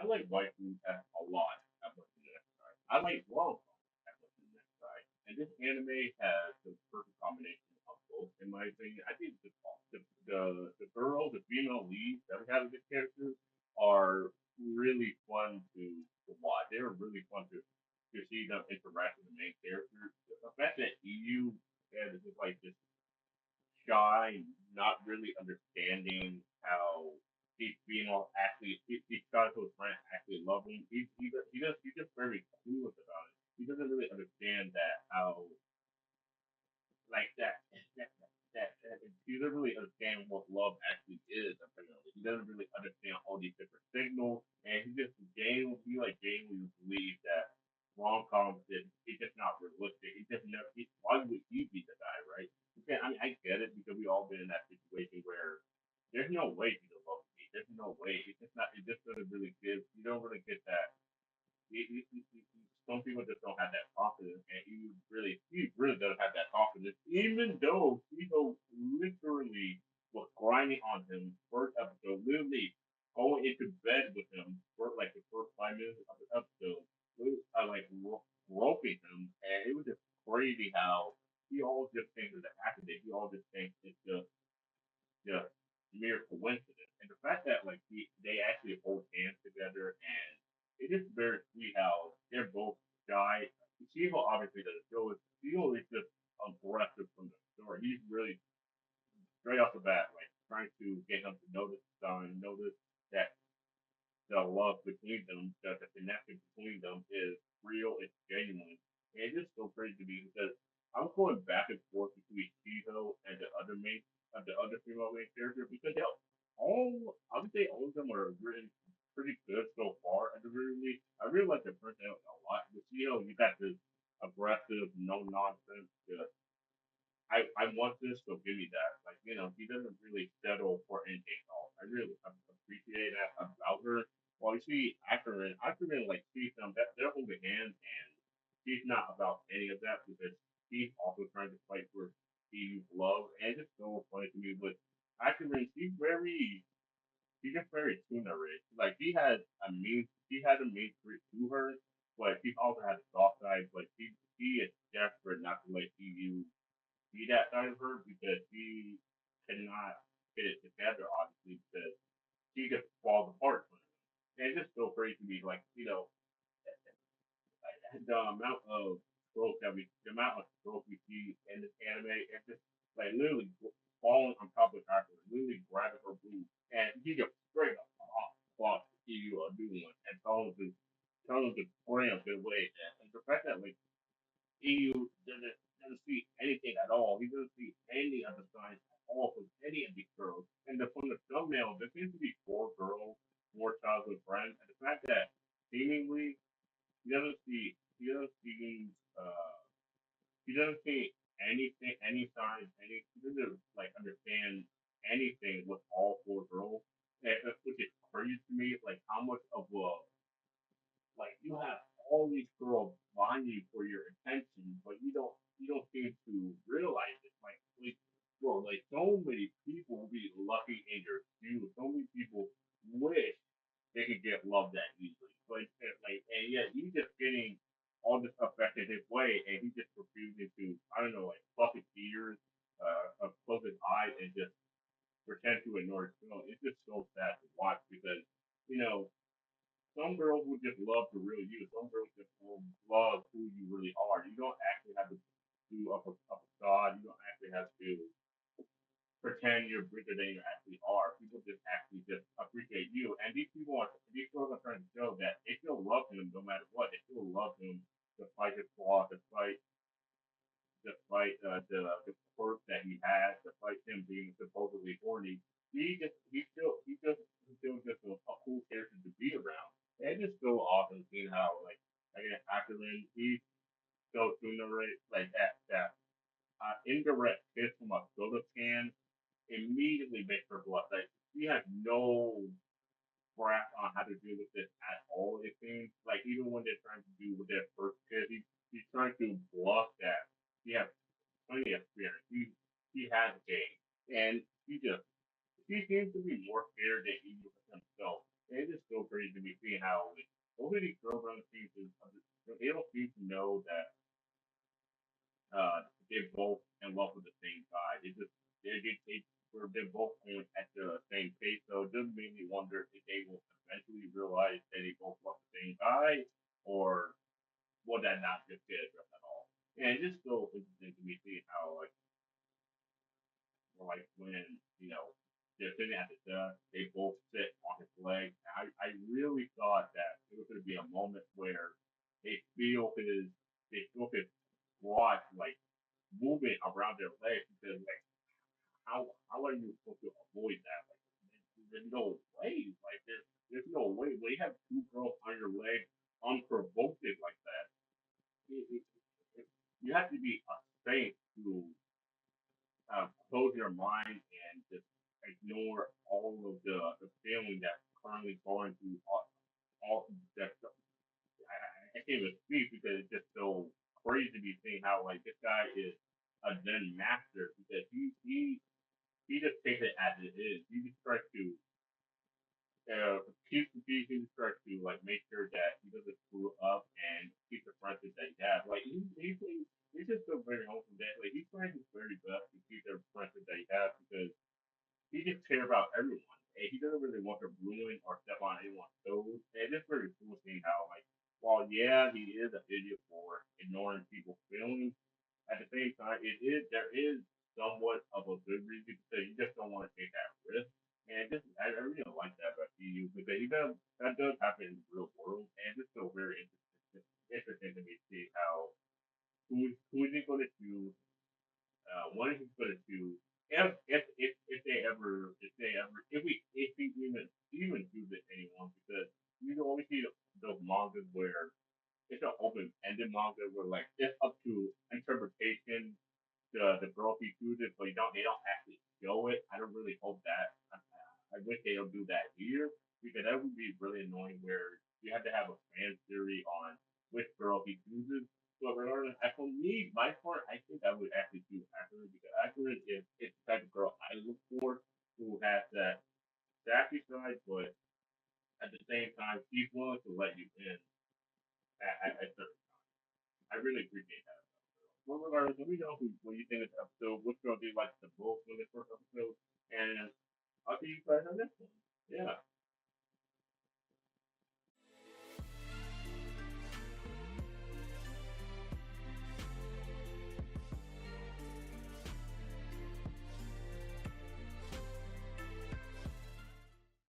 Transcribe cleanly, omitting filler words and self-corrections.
I like Waifus a lot at what's the next side. I like rom-com at what's the next side. And this anime has the perfect combination of both, in my opinion. I think the girl, the female leads that we have in this character are really fun to watch. They're really fun to see them interact with the main character. The fact that EU is just like this shy, not really understanding how these females actually, these guys who his friends actually love him. He's just very clueless about it. He doesn't really understand that how like that he doesn't really understand what love actually is. Apparently, he doesn't really understand all these different signals, and he like genuinely believes that rom com is it's just not realistic. He just never. Why would he be the guy, right? Okay, I mean, I get it because we all been in that situation where there's no way you can love me. There's no way. It's just not. It just doesn't really give. You don't really get that some people just don't have that confidence, and he really doesn't have that confidence. Even though Tito literally was grinding on him first episode, literally going into bed with him for like the first 5 minutes of the episode, like roping him, and it was just crazy how he all just thinks it's an accident. He all just thinks it's just mere coincidence. And the fact that like they actually hold hands together, and it is very sweet how they're both shy. Shiva obviously doesn't show it. Shiva is just aggressive from the start. He's really straight off the bat, like trying to get him to notice that the love between them, the connection between them is real, it's genuine. And it's just so crazy to me because I'm going back and forth between Shiho and the other female main character because they I would say all of them are really pretty good so far at the very least. I really like their personality a lot. With Shiho, you got this aggressive, no nonsense, I want this, so give me that. Like, he doesn't really settle for anything else. I really appreciate that about her. Well, you see, Ackerman, like, sees them, that they're holding hands, and she's not about any of that because she's also trying to fight for Steve's love. And it's just so funny to me, but Ackerman, she's just very tuna rich. Like, she has a mean streak to her, but she also has a soft side, but she is desperate not to let EU see that side of her because she cannot get it together, obviously, because she just falls apart. And it's just so crazy to me, like, the amount of growth we see in this anime, it's just like literally falling on top of her, literally grabbing her boob, and he just straight up off you a new one and tell him to spray him good way. And the fact that like EU doesn't see anything at all. He doesn't see any of the signs at all from any of these girls. And from the thumbnail, there seems to be four girls, four childhood friends. And the fact that seemingly he doesn't see anything, any signs, he doesn't like understand anything with all four girls. Which is crazy to me, like how much of a like you have all these girls vying you for your attention, but you don't seem to realize it. Like so many people will be lucky in your shoes. So many people wish they could get love that easily, but and yet he's just getting all this affected his way, and he's just refusing to I don't know like pluck his ears, close his eyes, and just pretend to ignore his feelings. It's just so sad to watch because you know some girls would just love the real you. Some girls just will love who you really are. You don't actually have to do a facade. You don't actually have to pretend you're bigger than you actually are. People just actually just appreciate you. And these girls are trying to show that they still love him no matter what. They still love him despite his flaws, despite the quirk that he has, despite him being supposedly horny. He's still just a cool character to be around. And it's so awesome seeing how again Ackerman he's so ignorant like that indirect kiss from a soda can immediately makes her blush. Like she has no grasp on how to deal with this at all. It seems like even when they're trying to do with their first kiss, he's trying to bluff that he has plenty of experience. He has game, and she seems to be more scared than he himself. It is so crazy to me seeing how like, most of these girls on the team is they don't seem to know that they're both in love with the same guy. They're both on at the same pace. So it does make me wonder if they will eventually realize that they both love the same guy, or will that not just get addressed at all? And it's just so interesting to me see how like when they're sitting at the desk, they both sit on his leg. I really thought that it was going to be a moment where they feel his they feel his squat like movement around their legs because like how are you supposed to avoid that? Like there's no way. Like there's no way. When you have two girls on your leg unprovoked like that, it, it, you have to be a saint to close your mind and just ignore all of the feeling that's currently going through all that stuff. I can't even speak because it's just so crazy to be seeing how like this guy is a Zen master because he just takes it as it is. He just tries to keep the peace. He just tries to like make sure that he doesn't screw up and keep the friendship that he has. Like he's just so very wholesome that like he's trying his very best to keep the friendship that he has because he just cares about everyone. And he doesn't really want to ruin or step on anyone's toes. And it's very cool seeing how, like, while yeah, he is an idiot for ignoring people's feelings, at the same time, there is somewhat of a good reason because you just don't want to take that risk. And just I really don't like that about you because he does that does happen in the real world, and it's still very interesting to me to see how who is he going to choose what is he going to do if they ever if he even do this anyone because you can only see those mangas where it's an open ended manga where like it's up to interpretation the girl he chooses but they don't actually show it. I don't really hope that. I wish they don't do that here because that would be really annoying where you have to have a fan theory on which girl he chooses. So regardless, for me, my part, I think I would actually choose Akira because Akira is the type of girl I look for who has that sassy side, but at the same time, she's willing to let you in at certain times. I really appreciate that. Well, regardless, let me know what you think of the episode. Which girl do you like the most in the first episode? And I'll see you guys on the next one. Yeah.